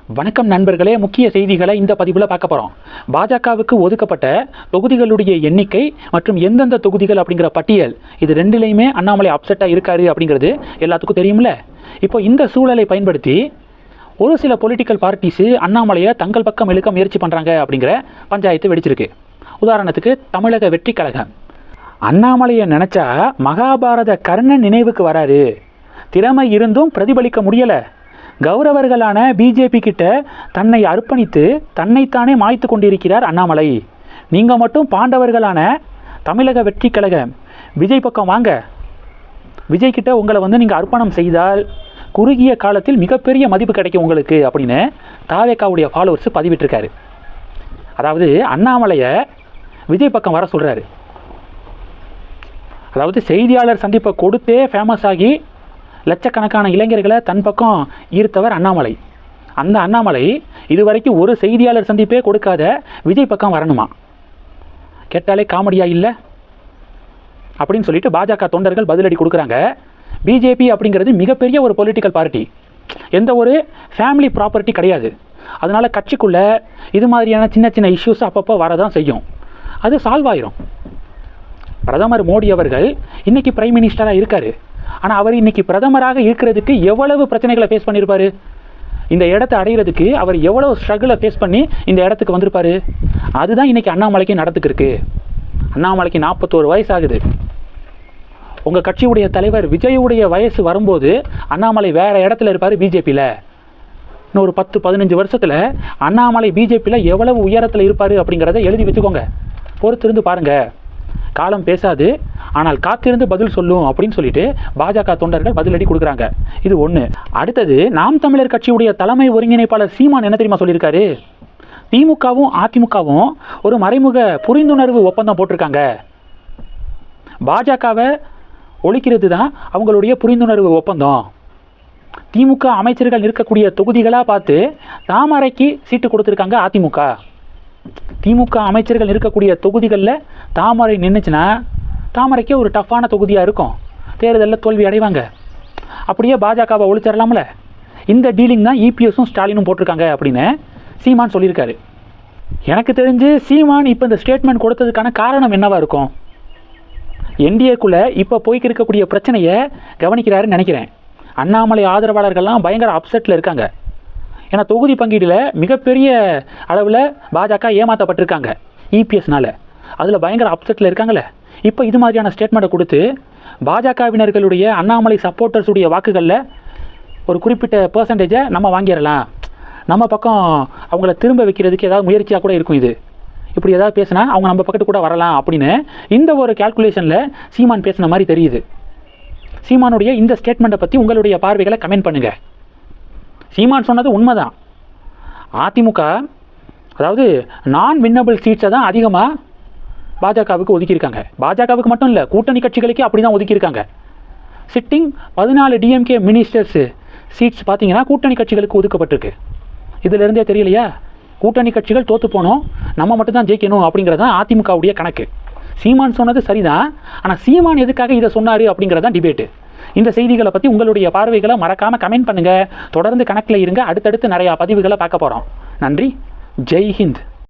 வணக்கம் நண்பர்களே, முக்கிய செய்திகளை இந்த பதிவில் பார்க்க போகிறோம். பாஜகவுக்கு ஒதுக்கப்பட்ட தொகுதிகளுடைய எண்ணிக்கை மற்றும் எந்தெந்த தொகுதிகள் அப்படிங்கிற பட்டியல், இது ரெண்டுலேயுமே அண்ணாமலை அப்செட்டாக இருக்காரு அப்படிங்கிறது எல்லாத்துக்கும் தெரியும்ல. இப்போ இந்த சூழலை பயன்படுத்தி ஒரு சில பொலிட்டிக்கல் பார்ட்டிஸு அண்ணாமலையை தங்கள் பக்கம் இழுக்க முயற்சி பண்ணுறாங்க அப்படிங்கிற பஞ்சாயத்து வெடிச்சிருக்கு. உதாரணத்துக்கு தமிழக வெற்றி கழகம். அண்ணாமலையை நினச்சா மகாபாரத கர்ணன் நினைவுக்கு வராரு. திறமை இருந்தும் பிரதிபலிக்க முடியலை. கௌரவர்களான பிஜேபி கிட்ட தன்னை அர்ப்பணித்து தன்னைத்தானே மாய்த்து கொண்டிருக்கிறார் அண்ணாமலை. நீங்கள் மட்டும் பாண்டவர்களான தமிழக வெற்றி கழகம் விஜய் பக்கம் வாங்க. விஜய் கிட்ட உங்களை நீங்கள் அர்ப்பணம் செய்தால் குறுகிய காலத்தில் மிகப்பெரிய மதிப்பு கிடைக்கும் உங்களுக்கு அப்படின்னு தாவேக்காவுடைய ஃபாலோவர்ஸ் பதிவிட்டிருக்காரு. அதாவது அண்ணாமலையை விஜய் பக்கம் வர சொல்கிறாரு. அதாவது செய்தியாளர் சந்திப்பை கொடுத்தே ஃபேமஸ் ஆகி லட்சக்கணக்கான இளைஞர்களை தன் பக்கம் ஈர்த்தவர் அண்ணாமலை. அந்த அண்ணாமலை இதுவரைக்கும் ஒரு செய்தியாளர் சந்திப்பே கொடுக்காத விஜய் பக்கம் வரணுமா? கேட்டாலே காமெடியா இல்லை அப்படின்னு சொல்லிட்டு பாஜக தொண்டர்கள் பதிலடி கொடுக்குறாங்க. பிஜேபி அப்படிங்கிறது மிகப்பெரிய ஒரு பொலிட்டிக்கல் பார்ட்டி, எந்த ஒரு ஃபேமிலி ப்ராப்பர்ட்டி கிடையாது. அதனால் கட்சிக்குள்ளே இது மாதிரியான சின்ன சின்ன இஷ்யூஸ் அப்பப்போ வரதான் செய்யும். அது சால்வ் ஆயிரும். பிரதமர் மோடி அவர்கள் இன்றைக்கி பிரைம் மினிஸ்டராக இருக்கார். ஆனால் அவர் இன்றைக்கி பிரதமராக இருக்கிறதுக்கு எவ்வளவு பிரச்சனைகளை ஃபேஸ் பண்ணியிருப்பார். இந்த இடத்தை அடைகிறதுக்கு அவர் எவ்வளவு ஸ்ட்ரகிளை ஃபேஸ் பண்ணி இந்த இடத்துக்கு வந்திருப்பார். அதுதான் இன்றைக்கி அண்ணாமலைக்கு நடந்துக்கிருக்கு. அண்ணாமலைக்கு 41 வயசு ஆகுது. உங்கள் கட்சியுடைய தலைவர் விஜயுடைய வயசு வரும்போது அண்ணாமலை வேறு இடத்துல இருப்பார் பிஜேபியில். இன்னும் ஒரு 10-15 வருஷத்தில் அண்ணாமலை பிஜேபியில் எவ்வளவு உயரத்தில் இருப்பார் அப்படிங்கிறத எழுதி வச்சுக்கோங்க. பொறுத்திருந்து பாருங்கள். காலம் பேசாது, ஆனால் காத்திருந்து பதில் சொல்லும் அப்படின்னு சொல்லிட்டு பாஜக தொண்டர்கள் பதிலடி கொடுக்குறாங்க. இது ஒன்று. அடுத்தது, நாம் தமிழர் கட்சியுடைய தலைமை ஒருங்கிணைப்பாளர் சீமான் என்ன தெரியுமா சொல்லியிருக்காரு? திமுகவும் அதிமுகவும் ஒரு மறைமுக புரிந்துணர்வு ஒப்பந்தம் போட்டிருக்காங்க. பாஜகவை ஒழிக்கிறது தான் அவங்களுடைய புரிந்துணர்வு ஒப்பந்தம். திமுக அமைச்சர்கள் இருக்கக்கூடிய தொகுதிகளாக பார்த்து தாமரைக்கு சீட்டு கொடுத்துருக்காங்க அதிமுக. திமுக அமைச்சர்கள் இருக்கக்கூடிய தொகுதிகளில் தாமரை நின்றுச்சுன்னா தாமரைக்கே ஒரு டஃப்பான தொகுதியாக இருக்கும். தேர்தலில் தோல்வி அடைவாங்க. அப்படியே பாஜகவை ஒழிச்சிடலாம்ல. இந்த டீலிங் தான் இபிஎஸும் ஸ்டாலினும் போட்டிருக்காங்க அப்படின்னு சீமான் சொல்லியிருக்காரு. எனக்கு தெரிஞ்சு சீமான் இப்போ இந்த ஸ்டேட்மெண்ட் கொடுத்ததுக்கான காரணம் என்னவாக இருக்கும்? என்டிஏக்குள்ளே இப்போ போய்க்கு இருக்கக்கூடிய பிரச்சனையை கவனிக்கிறாருன்னு நினைக்கிறேன். அண்ணாமலை ஆதரவாளர்கள்லாம் பயங்கர அப்செட்டில் இருக்காங்க. ஏன்னா தொகுதி பங்கீடில் மிகப்பெரிய அளவில் பாஜக ஏமாற்றப்பட்டிருக்காங்க இபிஎஸ்னால். அதில் பயங்கர அப்செட்டில் இருக்காங்களே. இப்போ இது மாதிரியான ஸ்டேட்மெண்ட்டை கொடுத்து பாஜகவினர்களுடைய அண்ணாமலை சப்போர்ட்டர்ஸுடைய வாக்குகளில் ஒரு குறிப்பிட்ட பர்சன்டேஜை நம்ம வாங்கிடலாம், நம்ம பக்கம் அவங்கள திரும்ப வைக்கிறதுக்கு ஏதாவது முயற்சியாக கூட இருக்கும். இது இப்படி ஏதாவது பேசினா அவங்க நம்ம பக்கத்து கூட வரலாம் அப்படின்னு இந்த ஒரு கால்குலேஷனில் சீமான் பேசின மாதிரி தெரியுது. சீமானுடைய இந்த ஸ்டேட்மெண்ட்டை பற்றி உங்களுடைய பார்வைகளை கமெண்ட் பண்ணுங்கள். சீமான் சொன்னது உண்மைதான். அதிமுக அதாவது நான் வின்னபிள் சீட்ஸை தான் அதிகமாக பாஜகவுக்கு ஒதுக்கியிருக்காங்க. பாஜகவுக்கு மட்டும் இல்லை, கூட்டணி கட்சிகளுக்கே அப்படி தான் ஒதுக்கியிருக்காங்க. சிட்டிங் 14 டிஎம்கே மினிஸ்டர்ஸு சீட்ஸ் பார்த்தீங்கன்னா கூட்டணி கட்சிகளுக்கு ஒதுக்கப்பட்டிருக்கு. இதிலிருந்தே தெரியலையா? கூட்டணி கட்சிகள் தோற்று போனோம், நம்ம மட்டும் தான் ஜெயிக்கணும் அப்படிங்கிறது தான் அதிமுகவுடைய கணக்கு. சீமான் சொன்னது சரிதான், ஆனால் சீமான் எதுக்காக இதை சொன்னார் அப்படிங்கிறது தான் டிபேட்டு. இந்த செய்திகளை பற்றி உங்களுடைய பார்வைகளை மறக்காமல் கமெண்ட் பண்ணுங்கள். தொடர்ந்து கணக்கில் இருங்க. அடுத்தடுத்து நிறையா பதிவுகளை பார்க்க போகிறோம். நன்றி. ஜெய் ஹிந்த்.